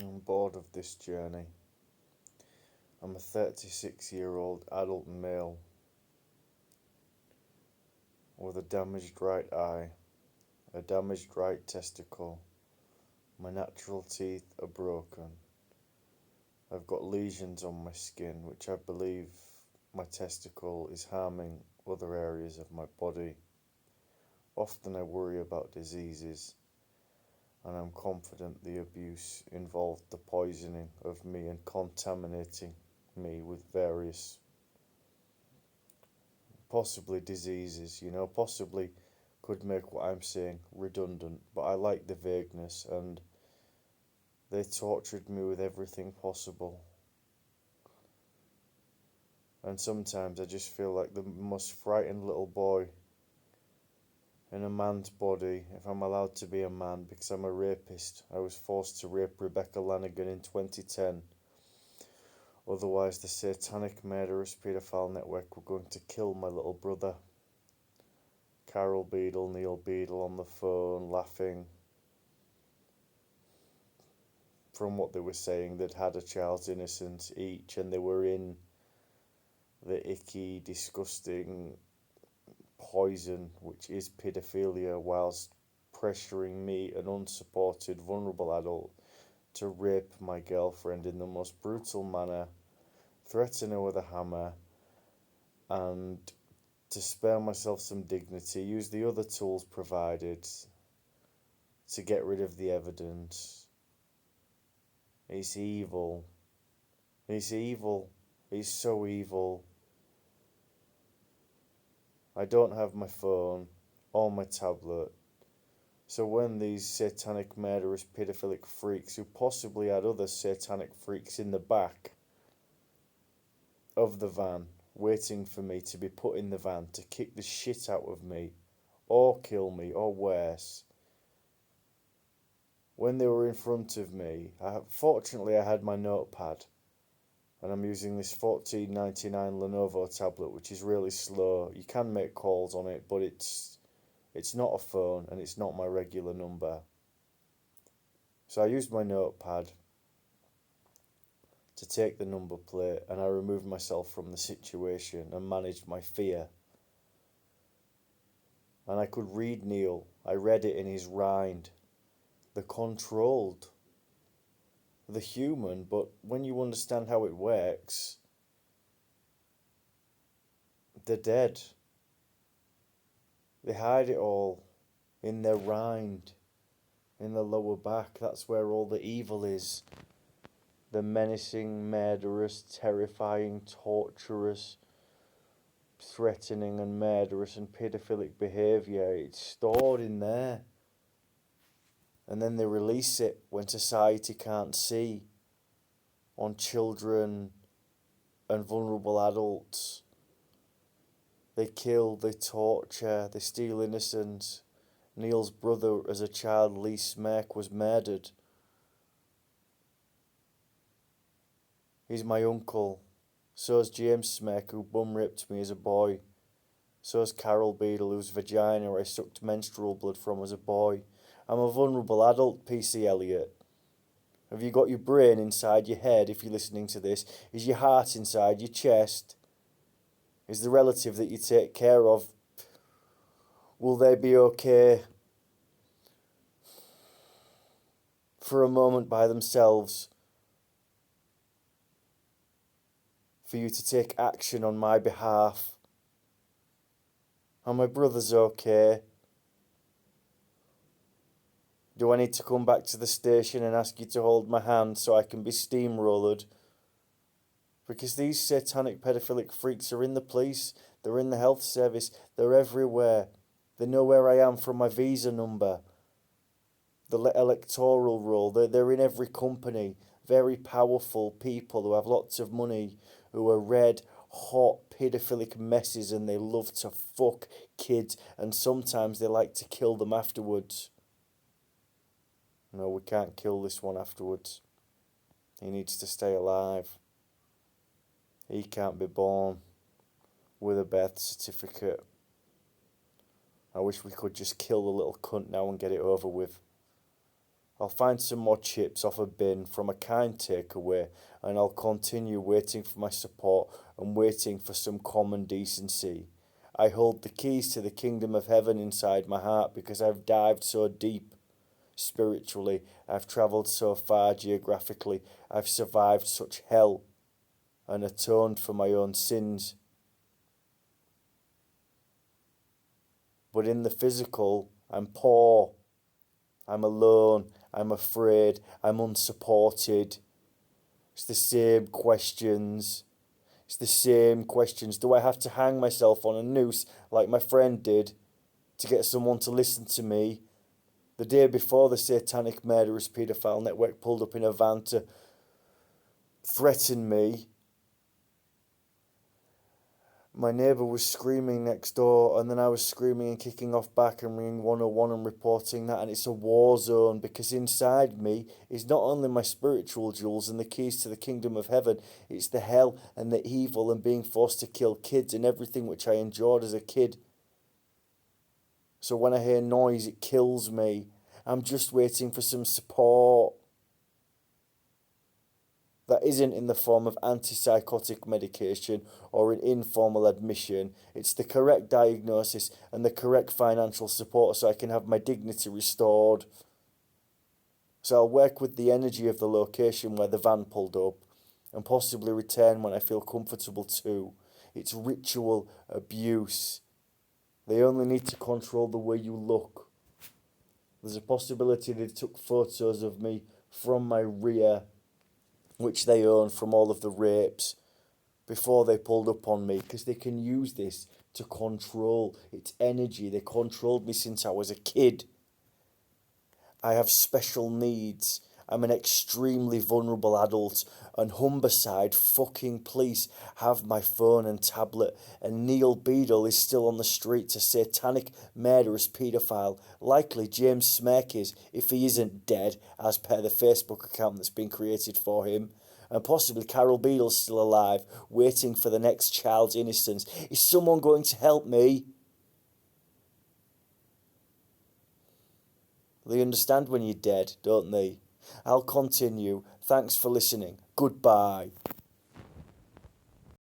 I'm bored of this journey. I'm a 36-year-old adult male with a damaged right eye, a damaged right testicle. My natural teeth are broken. I've got lesions on my skin, which I believe my testicle is harming other areas of my body. Often I worry about diseases, and I'm confident the abuse involved the poisoning of me and contaminating me with various, possibly diseases, possibly could make what I'm saying redundant, but I like the vagueness, and they tortured me with everything possible. And sometimes I just feel like the most frightened little boy in a man's body, if I'm allowed to be a man, because I'm a rapist. I was forced to rape Rebecca Lanigan in 2010. Otherwise, the satanic murderous paedophile network were going to kill my little brother. Carol Beadle, Neil Beadle on the phone, laughing. From what they were saying, they'd had a child's innocence each, and they were in the icky, disgusting poison, which is paedophilia, whilst pressuring me, an unsupported, vulnerable adult, to rape my girlfriend in the most brutal manner, threaten her with a hammer, and to spare myself some dignity, use the other tools provided to get rid of the evidence. It's evil. It's evil. It's so evil. I don't have my phone or my tablet. So when these satanic murderous paedophilic freaks, who possibly had other satanic freaks in the back of the van, waiting for me to be put in the van to kick the shit out of me, or kill me, or worse, when they were in front of me, fortunately I had my notepad, and I'm using this 1499 Lenovo tablet, which is really slow. You can make calls on it, but it's not a phone, and it's not my regular number. So I used my notepad to take the number plate, and I removed myself from the situation and managed my fear. And I could read Neil. I read it in his rind. The controlled, the human, but when you understand how it works, they're dead. They hide it all in their rind, in the lower back. That's where all the evil is. The menacing, murderous, terrifying, torturous, threatening and murderous and paedophilic behaviour. It's stored in there. And then they release it when society can't see, on children and vulnerable adults. They kill, they torture, they steal innocence. Neil's brother as a child, Lee Smirk, was murdered. He's my uncle. So's James Smirk, who bum raped me as a boy. So's Carol Beadle, whose vagina I sucked menstrual blood from as a boy. I'm a vulnerable adult, PC Elliott. Have you got your brain inside your head if you're listening to this? Is your heart inside your chest? Is the relative that you take care of, will they be okay for a moment by themselves for you to take action on my behalf? Are my brothers okay? Do I need to come back to the station and ask you to hold my hand so I can be steamrolled? Because these satanic pedophilic freaks are in the police, they're in the health service, they're everywhere. They know where I am from my visa number, the electoral roll. They're in every company. Very powerful people who have lots of money, who are red hot paedophilic messes, and they love to fuck kids, and sometimes they like to kill them afterwards. No, we can't kill this one afterwards. He needs to stay alive. He can't be born with a birth certificate. I wish we could just kill the little cunt now and get it over with. I'll find some more chips off a bin from a kind takeaway, and I'll continue waiting for my support and waiting for some common decency. I hold the keys to the kingdom of heaven inside my heart because I've dived so deep spiritually, I've travelled so far geographically, I've survived such hell and atoned for my own sins. But in the physical, I'm poor, I'm alone, I'm afraid, I'm unsupported. It's the same questions. It's the same questions. Do I have to hang myself on a noose like my friend did to get someone to listen to me? The day before the satanic murderous paedophile network pulled up in a van to threaten me, my neighbour was screaming next door, and then I was screaming and kicking off back and ringing 101 and reporting that, and it's a war zone because inside me is not only my spiritual jewels and the keys to the kingdom of heaven, it's the hell and the evil and being forced to kill kids and everything which I endured as a kid. So when I hear noise, it kills me. I'm just waiting for some support. That isn't in the form of antipsychotic medication or an informal admission. It's the correct diagnosis and the correct financial support so I can have my dignity restored. So I'll work with the energy of the location where the van pulled up and possibly return when I feel comfortable too. It's ritual abuse. They only need to control the way you look. There's a possibility they took photos of me from my rear, which they own from all of the rapes, before they pulled up on me, because they can use this to control its energy. They controlled me since I was a kid. I have special needs. I'm an extremely vulnerable adult, and Humberside fucking police have my phone and tablet, and Neil Beadle is still on the streets, a satanic murderous paedophile, likely James Smirk is, if he isn't dead, as per the Facebook account that's been created for him, and possibly Carol Beadle's still alive, waiting for the next child's innocence. Is someone going to help me? They understand when you're dead, don't they? I'll continue. Thanks for listening. Goodbye.